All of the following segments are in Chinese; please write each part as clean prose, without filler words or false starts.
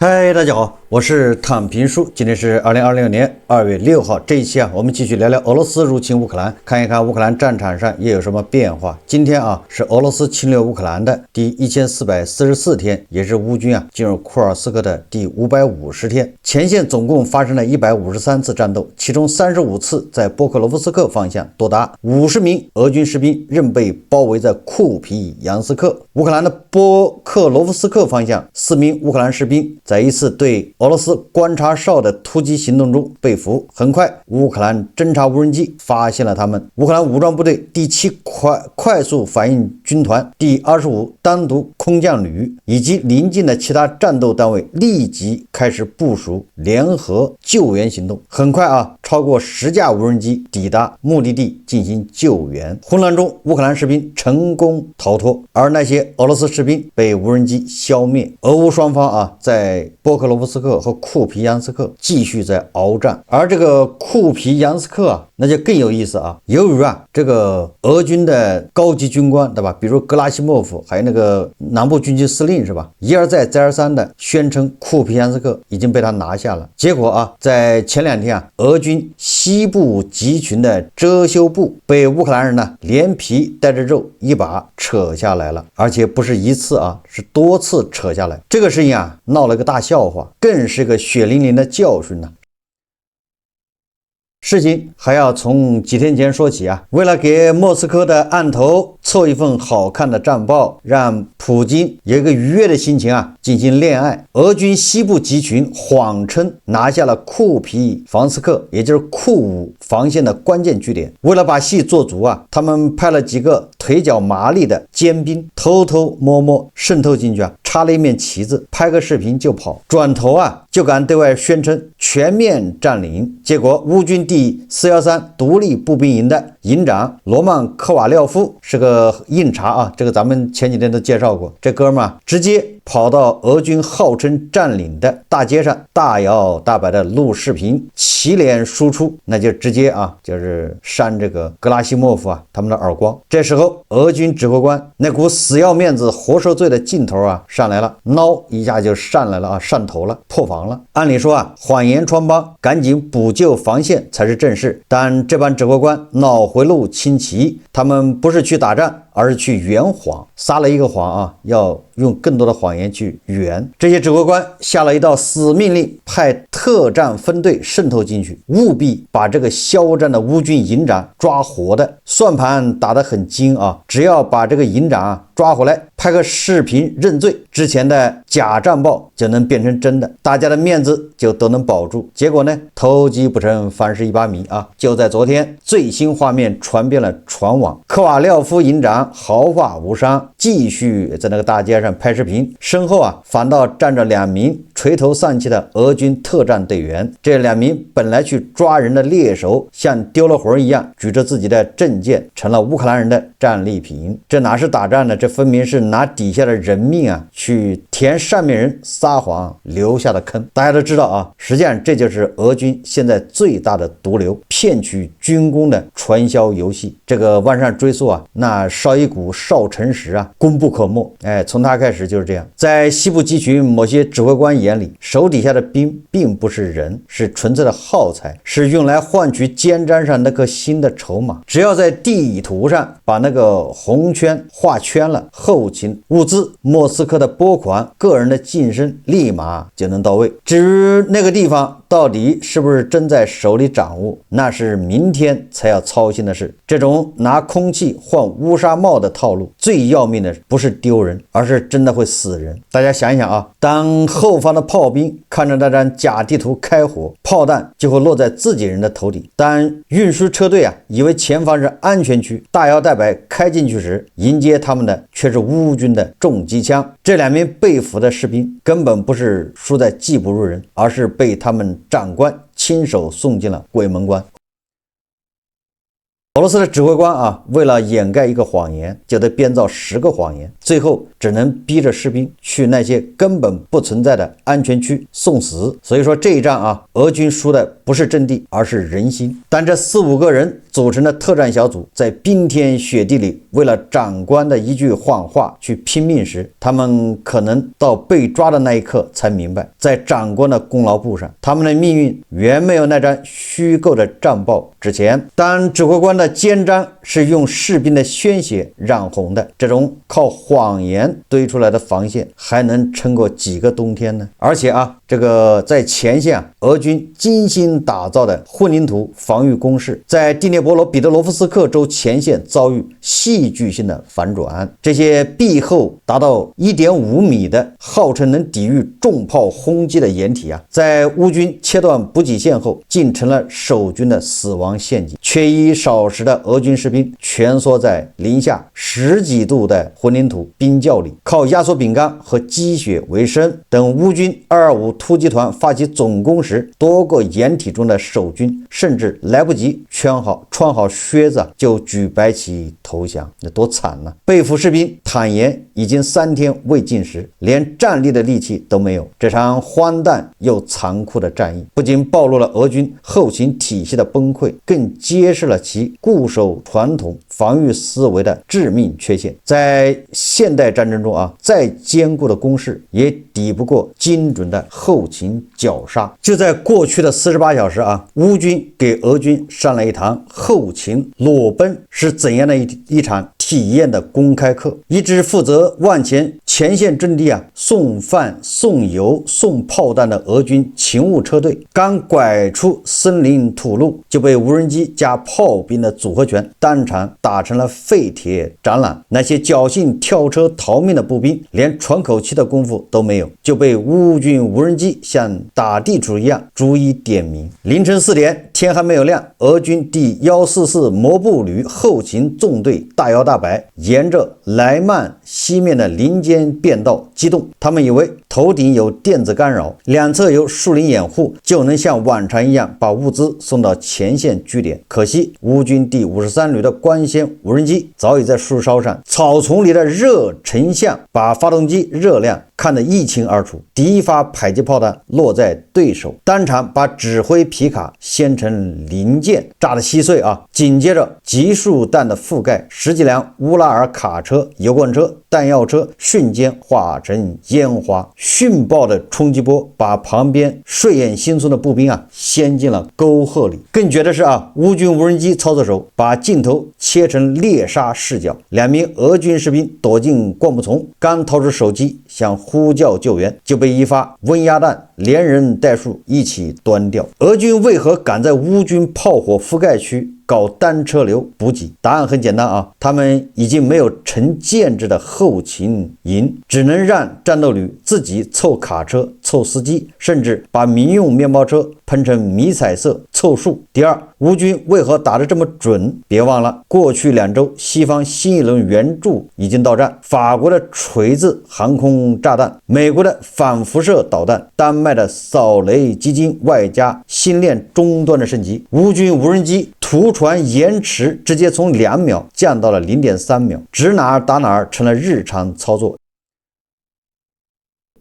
嗨，大家好，我是躺平叔。今天是2026年2月6号。这一期我们繼續聊聊俄羅斯入侵烏克蘭，看一看烏克蘭戰場上又有什麼變化。今天是俄羅斯侵略烏克蘭的第1444天，也是烏軍進入庫爾斯克的第550天。前線總共發生了153次戰鬥，其中35次在波克羅夫斯克方向，多達50名俄軍士兵仍被包圍在庫皮揚斯克。烏克蘭的波克羅夫斯克方向，4名烏克蘭士兵在一次對俄羅斯觀察哨的突擊行動中被俘。很快，烏克蘭偵察無人機發現了他們。烏克蘭武裝部隊第7快速反應軍團、第25單獨空降旅以及鄰近的其他戰鬥單位立即開始部署聯合救援行動。很快超過10架無人機抵達目的地進行救援。混亂中，烏克蘭士兵成功逃脫，而那些俄羅斯士兵被無人機消滅。俄烏雙方在波克羅夫斯克和庫皮揚斯克繼續在鏖戰。而這個庫皮揚斯克那就更有意思由於這個俄軍的高級軍官，對吧，比如格拉西莫夫，還有那個南部軍區司令，是吧，一而再再而三的宣稱庫皮揚斯克已經被他拿下了。結果在前2天俄軍西部集群的遮羞布被烏克蘭人連皮帶着肉一把扯下來了，而且不是一次是多次扯下來。這個事情鬧了個大笑話，更是個血淋淋的教訓呢。事情還要從幾天前說起為了給莫斯科的案頭湊一份好看的戰報，讓普京有一個愉悅的心情進行戀愛，俄軍西部集群謊稱拿下了庫皮揚斯克，也就是庫武防線的關鍵據點。為了把戲做足他們派了幾個腿腳麻利的尖兵偷偷摸摸滲透進去插了一面旗子，拍個視頻就跑，轉頭就敢對外宣稱全面佔領。結果烏軍第413獨立步兵營的營長羅曼科瓦廖夫是個硬茬這個咱們前幾天都介紹過。這哥們直接跑到俄軍號稱佔領的大街上，大搖大擺的錄視頻，齊臉輸出，那就直接就是扇這個格拉西莫夫他們的耳光。這時候俄軍指揮官那股死要面子活受罪的勁頭上來了，孬一下就上來了上頭了，破防了。按理說謊言穿幫，趕緊補救防線才是正事，但這幫指揮官腦回路清奇，他們不是去打仗，而是去圓謊，撒了一個謊要用更多的謊言去圓。這些指揮官下了一道死命令，派特戰分隊滲透進去，務必把這個囂張的烏軍營長抓活的。算盤打得很精只要把這個營長抓回來，拍個視頻認罪，之前的假戰報就能變成真的，大家的面子就都能保住。結果呢，偷雞不成反蝕1把米就在昨天，最新畫面傳遍了船網，科瓦廖夫營長毫髮無傷，繼續在那個大街上拍視頻，身後反倒站着2名垂頭喪氣的俄軍特戰隊員。這2名本來去抓人的獵手，像丟了魂一樣，舉着自己的證件，成了烏克蘭人的戰利品。這哪是打仗呢？這分明是拿底下的人命去填上面人撒謊留下的坑。大家都知道實際上這就是俄軍現在最大的毒瘤，騙取軍工的傳銷遊戲。這個往上追溯那紹伊古少成時功不可沒。從他開始就是這樣。在西部集群某些指揮官眼裡，手底下的兵並不是人，是純粹的耗材，是用來換取肩章上那顆心的籌碼。只要在地圖上把那個紅圈畫圈了，後勤物資、莫斯科的撥款、個人的晉升立馬就能到位。至於那個地方到底是不是真在手裡掌握，那是明天才要操心的事。這種拿空氣換烏紗帽的套路，最要命的不是丟人，而是真的會死人。大家想一想當後方的炮兵看着那張假地圖開火，炮彈就會落在自己人的頭頂。當運輸車隊以為前方是安全區，大搖大擺開進去時，迎接他們的卻是烏軍的重機槍。這2名被俘的士兵根本不是輸在技不如人，而是被他們長官親手送進了鬼門關。俄羅斯的指揮官為了掩蓋一個謊言，就得編造10個謊言，最後只能逼着士兵去那些根本不存在的安全區送死。所以說這一仗俄軍輸的不是陣地，而是人心。但這4、5個人組成的特戰小組在冰天雪地裡為了長官的一句謊話去拼命時，他們可能到被抓的那一刻才明白，在長官的功勞簿上，他們的命運遠沒有那張虛構的戰報值錢。當指揮官的肩章是用士兵的鮮血染紅的，這種靠謊言堆出來的防線還能撐過幾個冬天呢？而且這個在前線俄軍精心打造的混凝土防御工事，在第聂伯羅彼得罗夫斯克州前線遭遇戲劇性的反轉。這些壁厚達到 1.5 米的號稱能抵禦重炮轟擊的掩體在烏軍切斷補給線後，竟成了守軍的死亡陷阱。缺衣少食的俄軍士兵蜷縮在零下10幾度的混凝土冰窖裡，靠壓縮餅乾和積雪為生。等烏軍225突擊團發起總攻時，多個掩體中的守軍甚至來不及穿好靴子就舉白旗投降，那多慘啊！被俘士兵坦言已經3天未进食，連站立的力气都沒有。這場荒誕又殘酷的戰役不僅暴露了俄軍後勤體系的崩潰，更揭示了其固守傳統防禦思維的致命缺陷。在現代戰爭中再堅固的工事也抵不過精準的後勤绞殺。就在過去的48小时烏軍給俄軍上了一堂後勤裸奔是怎樣的一場體驗的公開課。一支負責萬前線陣地送飯送油送炮彈的俄軍勤務車隊，剛拐出森林土路，就被無人機加炮兵的組合拳當場打成了廢鐵展覽。那些僥倖跳車逃命的步兵連喘口氣的功夫都沒有，就被烏軍無人機像打地主一樣逐一點名。凌晨4點，天還沒有亮，俄軍第144摩步旅後勤縱隊大摇大擺沿着萊曼西面的林間便道機動，他們以為頭頂有電子干擾，兩側有樹林掩護，就能像往常一樣把物資送到前線據點。可惜烏軍第53旅的光纖無人機早已在樹梢上，草叢裡的熱成像把發動機熱量看得一清二楚。第一發迫擊炮彈落在對手，當場把指揮皮卡掀成零件，炸得稀碎緊接着集束彈的覆蓋10幾輛烏拉爾卡車、油罐車、彈藥車瞬間化成煙花。迅暴的衝擊波把旁邊睡眼惺忪的步兵掀進了沟壑裡。更絕的是烏軍無人機操作手把鏡頭切成獵殺視角，2名俄軍士兵躲進灌木叢，剛掏出手機想呼叫救援，就被一發溫壓彈連人帶樹一起端掉。俄軍為何敢在烏軍炮火覆蓋區搞單車流補給？答案很簡單他們已經沒有成建制的後勤營，只能讓戰鬥旅自己湊卡車湊司機，甚至把民用面包車噴成迷彩色湊數。第二，烏軍為何打得這麼準？別忘了過去2周西方新一輪援助已經到站，法國的錘子航空炸彈，美國的反輻射導彈，丹麥的掃雷基金，外加星鏈終端的升級，烏軍無人機圖傳延遲直接從2秒降到了 0.3秒，指哪兒打哪兒成了日常操作。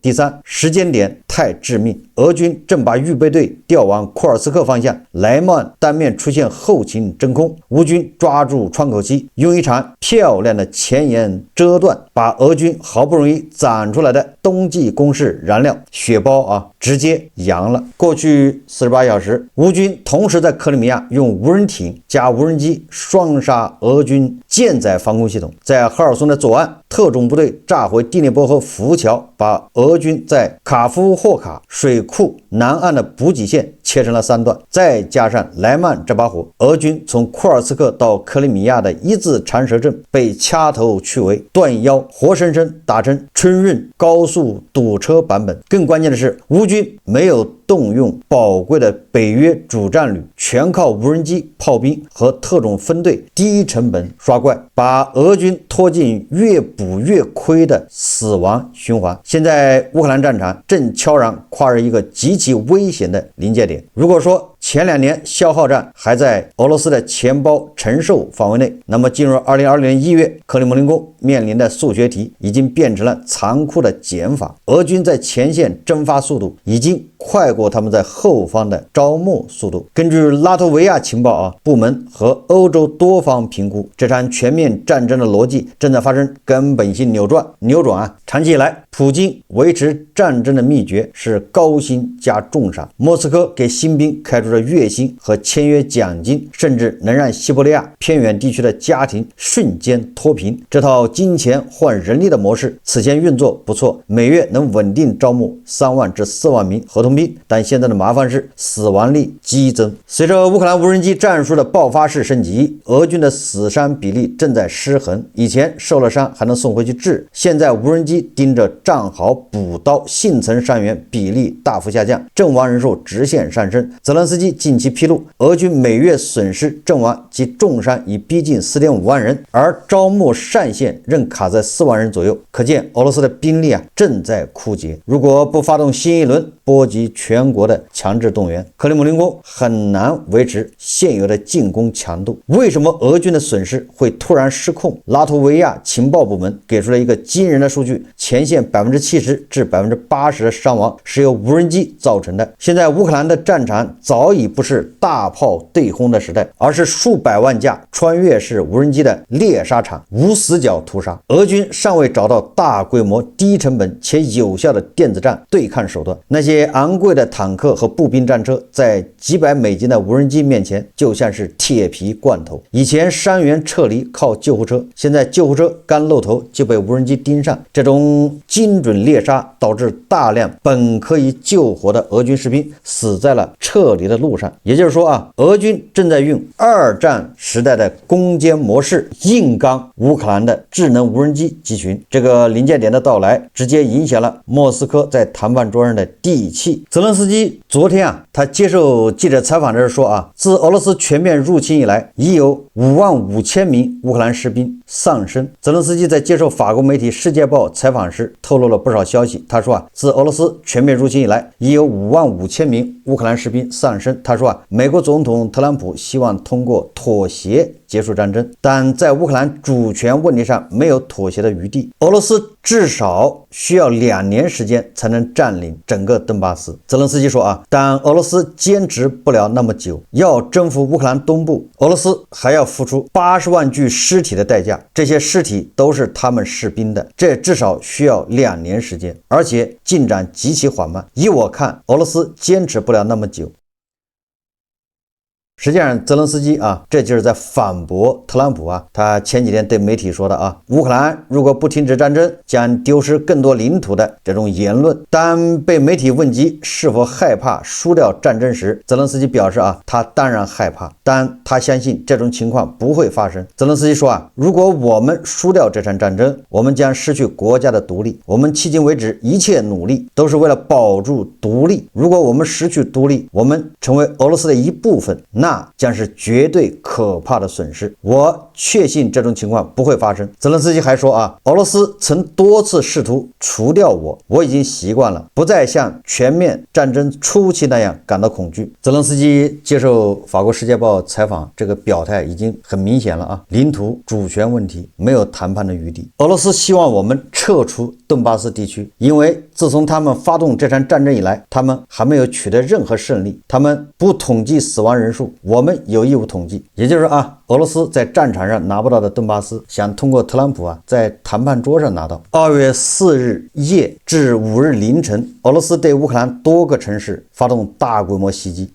第三，时间点太致命，俄軍正把預備隊調往庫爾斯克方向，萊曼當面出現後勤真空，烏軍抓住窗口期，用一場漂亮的前沿遮斷，把俄軍好不容易攢出來的冬季攻勢燃料血包直接揚了。過去48小時，烏軍同時在克里米亞用無人艇加無人機雙殺俄軍艦載防空系統，在赫爾松的左岸，特種部隊炸毀第聶伯河浮橋，把俄軍在卡夫霍卡水庫南岸的補給線切成了3段，再加上萊曼這把火，俄軍從庫爾斯克到克里米亞的一字長蛇陣被掐頭去尾，斷腰，活生生打成春潤高速堵車版本。更關鍵的是，烏軍沒有動用寶貴的北約主戰旅，全靠無人機、炮兵和特種分隊低成本刷怪，把俄軍拖進越補越虧的死亡循環。現在烏克蘭戰場正悄然跨入一個極其危險的臨界點。如果說前2年消耗戰還在俄羅斯的錢包承受範圍內，那麼進入2020年1月，克里姆林宮面臨的數學題已經變成了殘酷的減法。俄軍在前線蒸發速度已經快過他們在後方的招募速度。根據拉脫維亞情報部門和歐洲多方評估，這場全面戰爭的邏輯正在發生根本性扭轉。長期以來，普京維持戰爭的秘訣是高薪加重賞。莫斯科給新兵開出了月薪和簽約獎金，甚至能讓西伯利亞偏遠地區的家庭瞬間脫貧。這套金錢換人力的模式此前運作不錯，每月能穩定招募3萬至4萬名合同兵，但現在的麻煩是死亡率激增。隨着烏克蘭無人機戰術的爆發式升級，俄軍的死傷比例正在失衡。以前受了傷還能送回去治，現在無人機盯着战壕补刀，幸存伤员比例大幅下降，阵亡人数直線上升。澤连斯基近期披露，俄軍每月損失陣亡及重傷已逼近 4.5 萬人，而招募上限仍卡在4萬人左右。可見俄羅斯的兵力正在枯竭。如果不发动新一輪波及全國的強制動員，克里姆林宮很難維持現有的進攻強度。為什麼俄軍的損失會突然失控？拉脫維亞情報部門給出了一個驚人的數據，前線70%至80%的傷亡是由無人機造成的。現在烏克蘭的戰場早已不是大炮對轟的時代，而是數百萬架穿越式無人機的獵殺場，無死角屠殺。俄軍尚未找到大規模、低成本且有效的電子戰對抗手段，那些昂貴的坦克和步兵戰車在幾百美金的無人機面前就像是鐵皮罐頭。以前傷員撤離靠救護車，現在救護車剛露頭就被無人機盯上。這種精準獵殺導致大量本可以救活的俄軍士兵死在了撤離的路上。也就是說俄軍正在用2戰時代的攻堅模式硬刚烏克蘭的智能無人機集群。這個臨界點的到來直接影響了莫斯科在談判桌上的地氣。澤連斯基昨天他接受記者採訪的時候說自俄羅斯全面入侵以來，已有55000名烏克蘭士兵喪生。澤連斯基在接受法國媒體《世界報》採訪時透露了不少消息。他說自俄羅斯全面入侵以來，已有55000名烏克蘭士兵喪生。他說美國總統特朗普希望通過妥協結束戰爭，但在烏克蘭主權問題上沒有妥協的餘地。俄羅斯至少需要2年時間才能佔領整個頓巴斯。澤連斯基說但俄羅斯堅持不了那麼久，要征服烏克蘭東部，俄羅斯還要付出80萬具屍體的代價，這些屍體都是他們士兵的，這至少需要2年時間，而且進展極其緩慢。依我看，俄羅斯堅持不了那麼久。實際上，澤連斯基這就是在反駁特朗普他前幾天對媒體說的烏克蘭如果不停止戰爭，將丟失更多領土的這種言論。當被媒體問及是否害怕輸掉戰爭時，澤連斯基表示他當然害怕，但他相信這種情況不會發生。澤連斯基說如果我們輸掉這場戰爭，我們將失去國家的獨立。我們迄今為止一切努力都是為了保住獨立。如果我們失去獨立，我們成為俄羅斯的一部分，那將是絕對可怕的損失。我確信這種情況不會發生。澤連斯基還說俄羅斯曾多次試圖除掉我，我已經習慣了，不再像全面戰爭初期那樣感到恐懼。澤連斯基接受法國《世界報》採訪，這個表態已經很明顯了領土主權問題沒有談判的餘地。俄羅斯希望我們撤出頓巴斯地區，因為自從他們發動這場戰爭以來，他們還沒有取得任何勝利。他們不統計死亡人數，我們有義務統計。也就是說俄羅斯在戰場上拿不到的頓巴斯，想通過特朗普在談判桌上拿到。2月4日夜至5日凌晨，俄羅斯對烏克蘭多個城市發動大規模襲擊，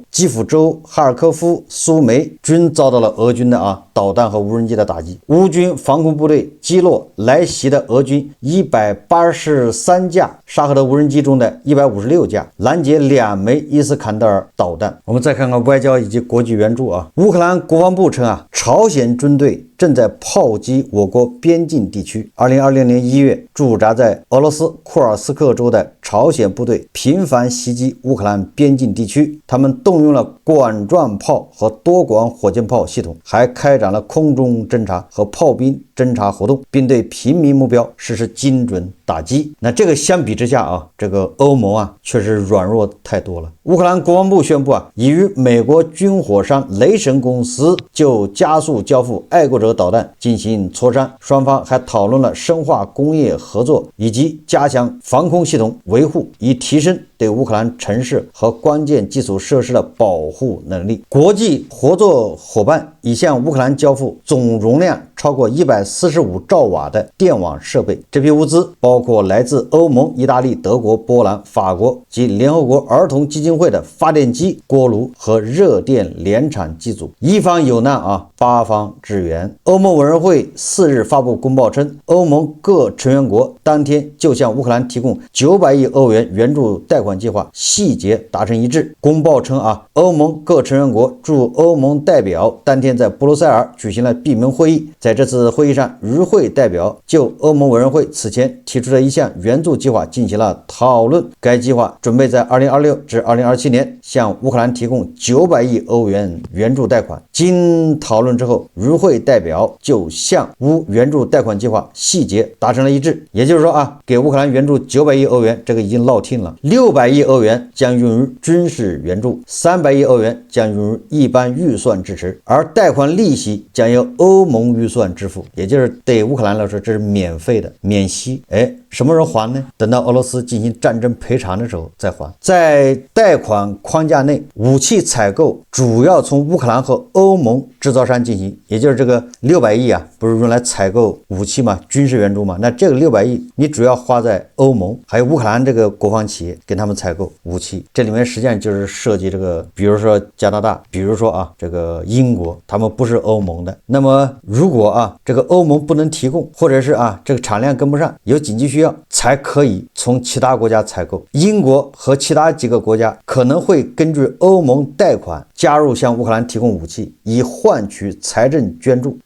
基輔州、哈爾科夫、蘇梅均遭到了俄軍的導彈和無人機的打擊。烏軍防空部隊擊落來襲的俄軍183架沙赫德無人機中的156架，攔截2枚伊斯坎德爾導彈。我們再看看外交以及國際援助烏克蘭國防部稱朝鮮軍隊正在炮擊我國邊境地區。2020年1月，駐紮在俄羅斯庫爾斯克州的朝鮮部隊頻繁襲擊烏克蘭邊境地區，他們動用了管狀炮和多管火箭炮系統，還開展了空中偵察和炮兵偵察活動，並對平民目標實施精準打擊。那這個相比之下這個歐盟確實軟弱太多了。烏克蘭國防部宣布已與美國軍火商雷神公司就加速交付愛國者導彈進行磋商，雙方還討論了深化工業合作以及加強防空系統維護，以提升對烏克蘭城市和關鍵基礎設施的保護能力。國際合作夥伴已向烏克蘭交付總容量超過145兆瓦的電網設備，這批物資包括來自歐盟、意大利、德國、波蘭、法國及聯合國兒童基金會的發電機、鍋爐和熱電聯產機組。一方有難八方支援。歐盟委員會4日發布公報稱，歐盟各成員國當天就向烏克蘭提供900億歐元援助貸款計劃細節達成一致。公報稱歐盟各成員國駐歐盟代表當天在布魯塞爾舉行了閉門會議。在這次會議上，與會代表就歐盟委員會此前提出的一項援助計劃進行了討論。該計劃準備在2026至2027年向烏克蘭提供900億歐元援助貸款。經討論之後，與會代表就向烏援助貸款計劃細節達成了一致。也就是說給烏克蘭援助900億歐元，這個已經落聽了。600億歐元將用於軍事援助，300億歐元將用於一般預算支持，而貸款利息將由歐盟預算支付，也就是對烏克蘭來說這是免費的，免息。什麼時候還呢？等到俄羅斯進行戰爭賠償的時候再還。在貸款框架內，武器採購主要從烏克蘭和歐盟制造商進行，也就是这個600億不是用來採購武器嗎？軍事援助嗎？那這個600億你主要花在歐盟還有烏克蘭這個國防企業，跟他們採購武器。這裡面實際上就是涉及這個，比如說加拿大，比如說這個英國，他們不是歐盟的。那麼如果這個歐盟不能提供，或者是這個產量跟不上，有緊急需要，才可以從其他國家採購。英國和其他幾個國家可能會根據歐盟貸款加入向烏克蘭提供武器，以換取財政捐助。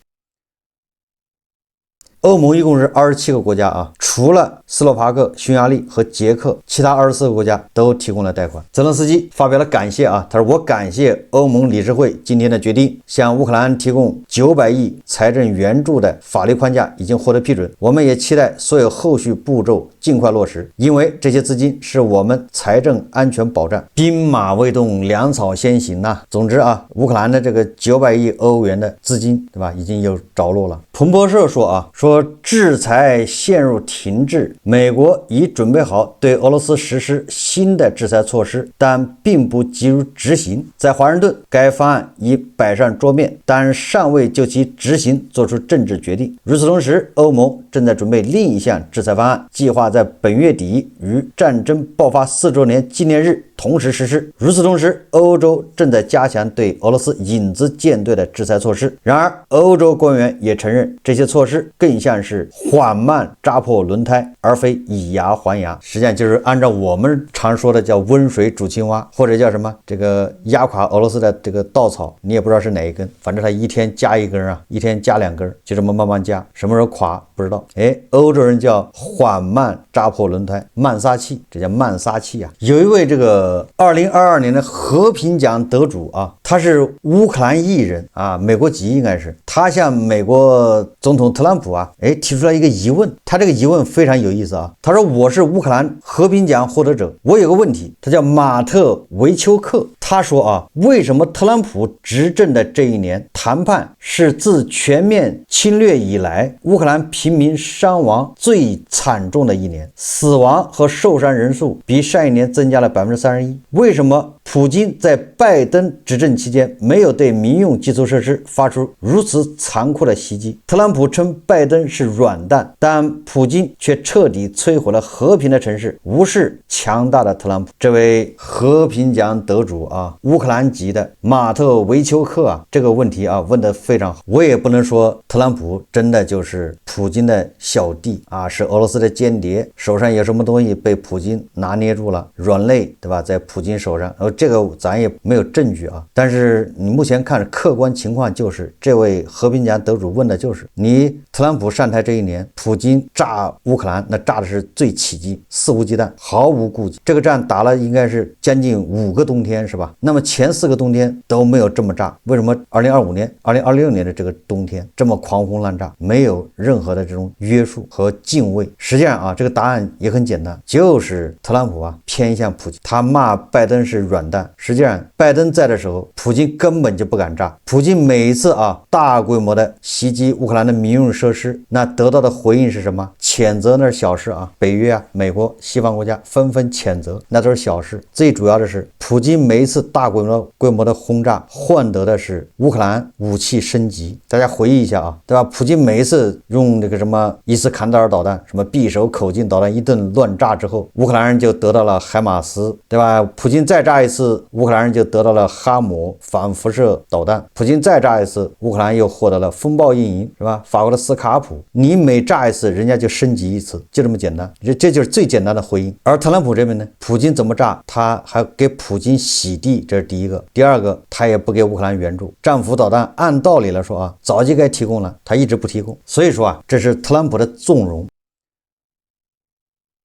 歐盟一共是27個國家除了斯洛伐克、匈牙利和捷克，其他24個國家都提供了貸款。澤連斯基發表了感謝他說：“我感謝歐盟理事會今天的決定，向烏克蘭提供900億財政援助的法律框架已經獲得批准。我們也期待所有後續步驟盡快落實，因為這些資金是我們財政安全保障。兵馬未動，糧草先行總之烏克蘭的這個900億歐元的資金，對吧，已經有着落了。彭博社說制裁陷入停滯，美國已準備好對俄羅斯實施新的制裁措施，但並不急於執行。在華盛頓，該方案已擺上桌面，但尚未就其執行做出政治決定。與此同時，歐盟正在準備另一項制裁方案，計劃在本月底與戰爭爆發4周年紀念日同時實施。與此同時，歐洲正在加強對俄羅斯影子艦隊的制裁措施。然而，歐洲官員也承認，這些措施更像是緩慢扎破輪胎，而非以牙還牙。實際上就是按照我們常說的叫溫水煮青蛙，或者叫什麼這個壓垮俄羅斯的這個稻草，你也不知道是哪一根，反正它一天加一根一天加2根，就這麼慢慢加，什麼時候垮不知道。歐洲人叫緩慢扎破輪胎，慢撒氣，這叫慢撒氣有一位這個2022年的和平獎得主他是烏克蘭裔人美國籍應該是，他向美國總統特朗普提出了一個疑問，他這個疑問非常有意思他說：“我是烏克蘭和平獎獲得者，我有個問題。”他叫馬特維丘克，他說為什麼特朗普執政的這一年談判是自全面侵略以來烏克蘭平民傷亡最慘重的一年，死亡和受傷人數比上一年增加了31%？為什麼普京在拜登執政期間沒有對民用基礎設施發出如此殘酷的襲擊？特朗普稱拜登是軟蛋，但普京卻徹底摧毀了和平的城市，無視強大的特朗普。這位和平獎得主烏克蘭籍的馬特維丘克這個問題問得非常好。我也不能說特朗普真的就是普京的小弟是俄羅斯的間諜，手上有什麼東西被普京拿捏住了，軟肋，對吧，在普京手上。这個咱也沒有證據但是你目前看客觀情況，就是這位和平獎得主問的就是你特朗普上台這一年，普京炸烏克蘭，那炸的是最起勁，肆無忌憚，毫無顧忌。這個戰打了應該是將近5個冬天，是吧？那麼前4個冬天都沒有這麼炸，為什麼2025年、2026年的這個冬天這麼狂轟濫炸，沒有任何的這種約束和敬畏？實際上這個答案也很簡單，就是特朗普偏向普京，他罵拜登是軟彈。實際上，拜登在的時候，普京根本就不敢炸。普京每一次大規模的襲擊烏克蘭的民用設施，那得到的回應是什麼？譴責那是小事啊，北約美國、西方國家紛紛譴責，那都是小事。最主要的是，普京每一次大規模的轟炸，換得的是烏克蘭武器升級。大家回憶一下对吧？普京每一次用这個什麼伊斯坎德爾導彈、什麼匕首口徑導彈一頓亂炸之後，烏克蘭人就得到了海馬斯，對吧？普京再炸一次，烏克蘭人就得到了哈姆反輻射導彈。普京再炸一次，烏克蘭又獲得了風暴翼營，是吧？法國的斯卡普，你每炸一次，人家就升級一次，就這麼簡單。這就是最簡單的回應。而特朗普這邊呢，普京怎麼炸，他還給普京洗地，這是第一個。第二個，他也不給烏克蘭援助，戰斧導彈按道理來說早就該提供了，他一直不提供。所以說這是特朗普的縱容。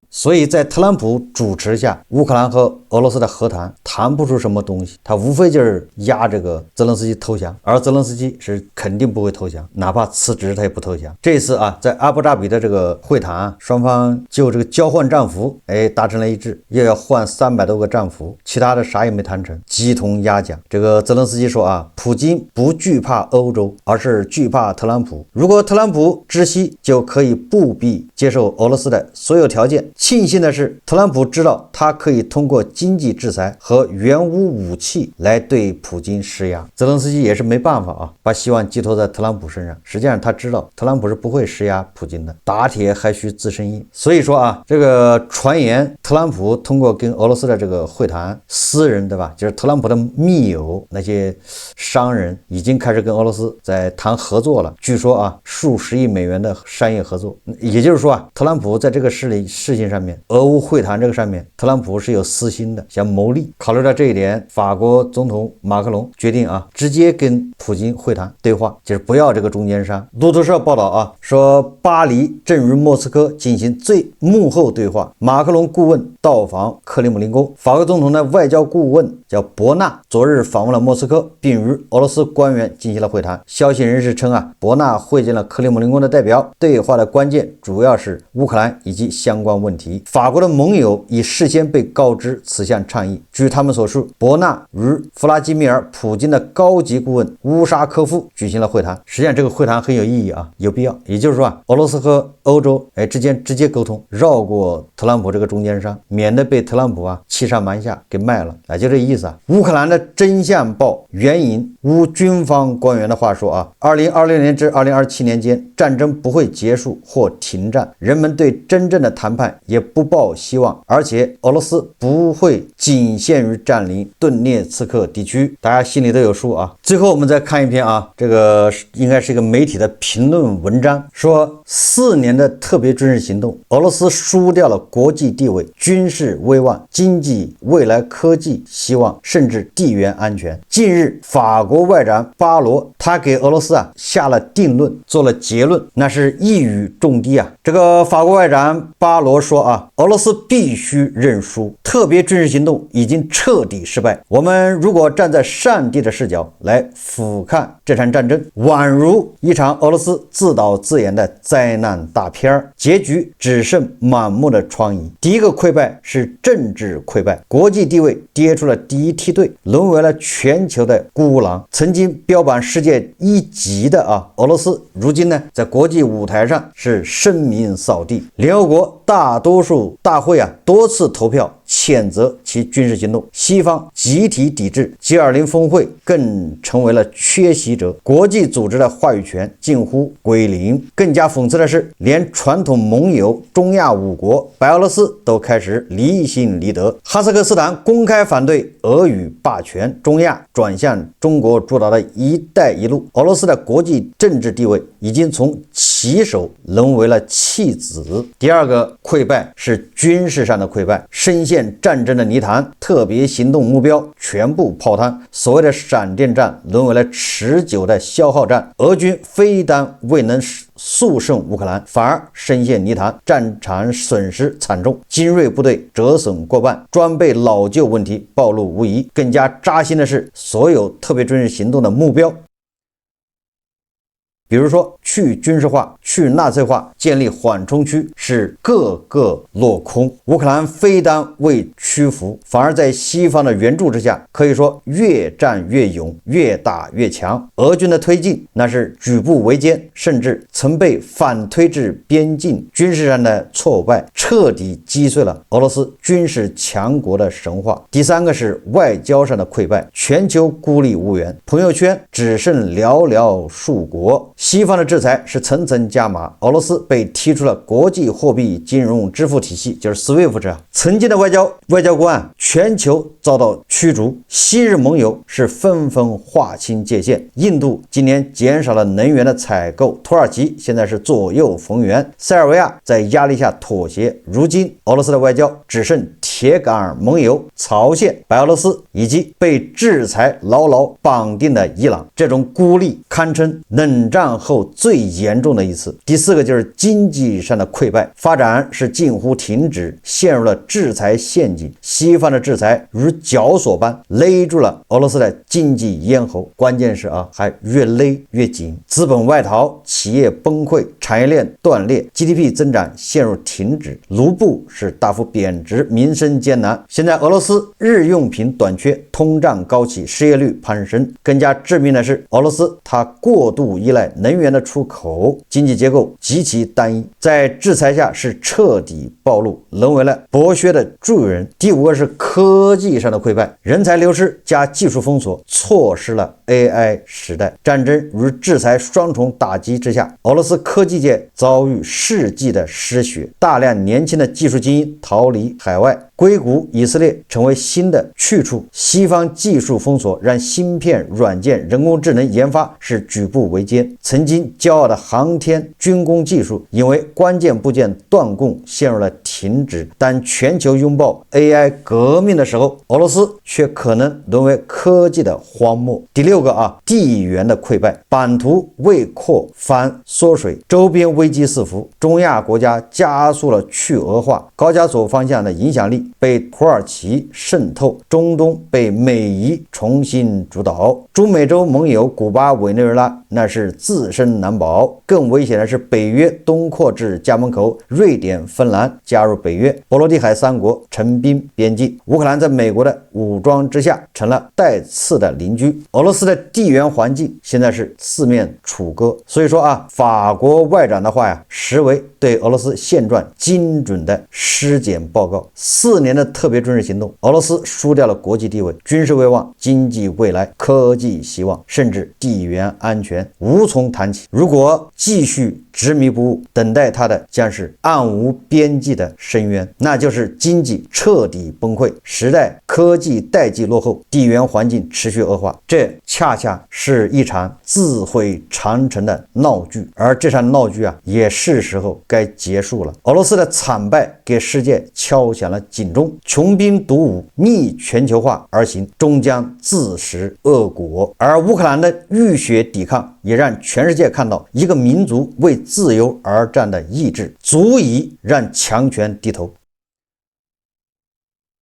所以在特朗普主持下，烏克蘭和俄羅斯的和談談不出什麼東西，他无非就是壓這個澤連斯基投降，而澤連斯基是肯定不會投降，哪怕辭職他也不投降。這次在阿布扎比的這個會談雙方就這個交換戰俘達成了一致，又要換300多個戰俘，其他的啥也沒談成，雞同鴨講。這個澤連斯基說普京不懼怕歐洲，而是懼怕特朗普，如果特朗普知悉，就可以不必接受俄羅斯的所有條件。慶幸的是，特朗普知道他可以通過經濟制裁和援烏武器來對普京施壓。澤連斯基也是沒辦法把希望寄托在特朗普身上。實際上他知道特朗普是不會施壓普京的，打鐵還需自身硬。所以說這個傳言特朗普通過跟俄羅斯的這個會談，私人對吧，就是特朗普的密友那些商人已經開始跟俄羅斯在談合作了。據說數十億美元的商業合作，也就是說特朗普在這個事情上面，俄烏會談這個上面，特朗普是有私心的，想謀利。考慮到這一點，法國總統馬克龍決定直接跟普京會談對話，就是不要這個中間商。路透社報道說巴黎正與莫斯科進行最幕後對話，馬克龍顧問到訪克里姆林宮，法國總統的外交顧問叫博納昨日訪問了莫斯科，並與俄羅斯官員進行了會談。消息人士稱博納會見了克里姆林宮的代表，對話的關鍵主要是烏克蘭以及相關問題。法國的盟友已事先被告知此項倡議。據他們所述，博納與弗拉基米爾·普京的高級顧問烏沙科夫舉行了會談。實際上這個會談很有意義有必要。也就是說俄羅斯和歐洲之間直接溝通，繞過特朗普這個中間商，免得被特朗普欺上瞞下給賣了就這意思烏克蘭的真相報援引烏軍方官員的話說2026年至2027年間，戰爭不會結束或停戰，人們對真正的談判也不抱希望，而且俄羅斯不會僅限於佔領頓涅茨克地區，大家心裡都有數最後我們再看一篇這個應該是一個媒體的評論文章，說4年的特別軍事行動，俄羅斯輸掉了國際地位、軍事威望、經濟、未來科技希望，甚至地緣安全。近日，法國外長巴羅他給俄羅斯下了定論，做了結論，那是一語中的這個法國外長巴羅說俄羅斯必須認輸，特別軍事行動已經徹底失敗。我們如果站在上帝的視角來俯瞰這場戰爭，宛如一場俄羅斯自導自演的災難大片，結局只剩滿目的瘡痍。第一個潰敗是政治潰敗，國際地位跌出了第一梯隊，淪為了全球的孤狼。曾經標榜世界一級的俄羅斯，如今呢在國際舞台上是声名扫地。联合國大多数大会多次投票谴責其軍事行動，西方集體抵制， G20 峰會更成為了缺席者，國際組織的話語權近乎歸零。更加諷刺的是，連傳統盟友中亞5國白俄羅斯都開始離心離德，哈薩克斯坦公開反對俄語霸權，中亞轉向中國主導的一帶一路，俄羅斯的國際政治地位已經從棋手淪為了棄子。第二個潰敗是軍事上的潰敗，深陷戰爭的泥潭，特別行動目標全部泡湯，所謂的閃電戰淪為了持久的消耗戰，俄軍非但未能速勝烏克蘭，反而深陷泥潭，戰場損失慘重，精銳部隊折損過半，裝備老舊問題暴露無遺。更加扎心的是，所有特別軍事行動的目標比如說去軍事化、去納粹化、建立緩衝區是個個落空。烏克蘭非但未屈服，反而在西方的援助之下，可以说越戰越勇，越打越強。俄軍的推進那是舉步维艱，甚至曾被反推至邊境。軍事上的挫敗徹底擊碎了俄羅斯軍事強國的神話。第三個是外交上的潰敗，全球孤立無援，朋友圈只剩寥寥數國。西方的制裁是層層加碼，俄羅斯被踢出了國際貨幣金融支付体系，就是 SWIFT 制。曾經的外交官全球遭到驅逐，昔日盟友是紛紛劃清界限。印度今年減少了能源的採購，土耳其現在是左右逢源，塞尔維亞在壓力下妥協。如今俄羅斯的外交只剩鐵杆盟友朝鮮、白俄羅斯以及被制裁牢牢綁定的伊朗，這種孤立堪稱冷戰後最嚴重的一次。第四個就是經濟上的潰敗，發展是近乎停止，陷入了制裁陷阱。西方的制裁如絞索般勒住了俄羅斯的經濟咽喉，關鍵是還越勒越緊，資本外逃，企業崩潰，產業鏈斷裂， GDP 增長陷入停止，盧布是大幅貶值，民生艱難。現在俄羅斯日用品短缺，通脹高企，失業率攀升。更加致命的是，俄羅斯它過度依賴能源的出口，經濟結構極其單一，在制裁下是徹底暴露，沦為了剥削的罪人。第五個是科技上的溃敗，人才流失加技術封鎖，錯失了 AI 時代。戰爭如制裁雙重打擊之下，俄羅斯科技界遭遇世紀的失血，大量年輕的技術精英逃離海外，硅谷、以色列成為新的去處。西方技術封鎖讓芯片、軟件、人工智能研發是舉步維艱。曾經驕傲的航天軍工技術因為關鍵部件斷供陷入了停止。當全球擁抱 AI 革命的時候，俄羅斯卻可能淪為科技的荒漠。第六個地緣的潰敗，版圖未擴反縮水，周邊危機四伏，中亞國家加速了去俄化，高加索方向的影響力被土耳其滲透，中東被美伊重新主導，中美洲盟友古巴、委內瑞拉那是自身難保。更危險的是北約東擴至家門口，瑞典、芬蘭加入北約，波羅的海三國成兵邊境，烏克蘭在美國的武裝之下成了帶刺的鄰居。俄羅斯的地缘環境現在是四面楚歌，所以說法國外長的話實為對俄羅斯現狀精準的屍檢報告。4年的特別軍事行動，俄羅斯輸掉了國際地位、軍事威望、經濟未來、科技希望，甚至地緣安全無從談起。如果繼續執迷不悟，等待他的將是暗無邊際的深淵，那就是經濟徹底崩潰，時代科技代際落後，地緣環境持續惡化。這恰恰是一場自毀長城的鬧劇，而這場鬧劇也是時候該結束了。俄羅斯的慘敗給世界敲響了警鐘，窮兵黷武，逆全球化而行，終將自食惡果。而烏克蘭的浴血抵抗也讓全世界看到一個民族為自由而戰的意志，足以讓強權低頭。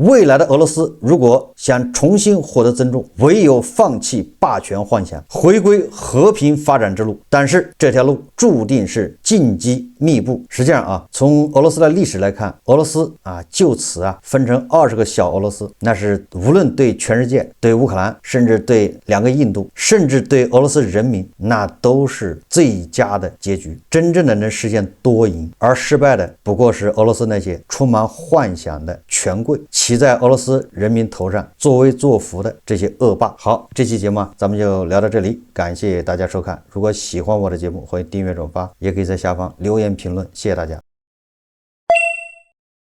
未来的俄羅斯如果想重新獲得尊重，唯有放棄霸權幻想，回歸和平發展之路。但是這條路注定是荊棘密布。實際上從俄羅斯的歷史來看，俄羅斯就此分成20個小俄羅斯，那是無論對全世界、对烏克蘭，甚至對2個印度，甚至對俄羅斯人民，那都是最佳的結局，真正的能實現多贏。而失敗的不過是俄羅斯那些充滿幻想的權貴，騎在俄羅斯人民頭上作威作福的這些惡霸。好，這期節目咱們就聊到這裡，感謝大家收看。如果喜歡我的節目，歡迎訂閱轉發，也可以在下方留言評論，謝謝大家。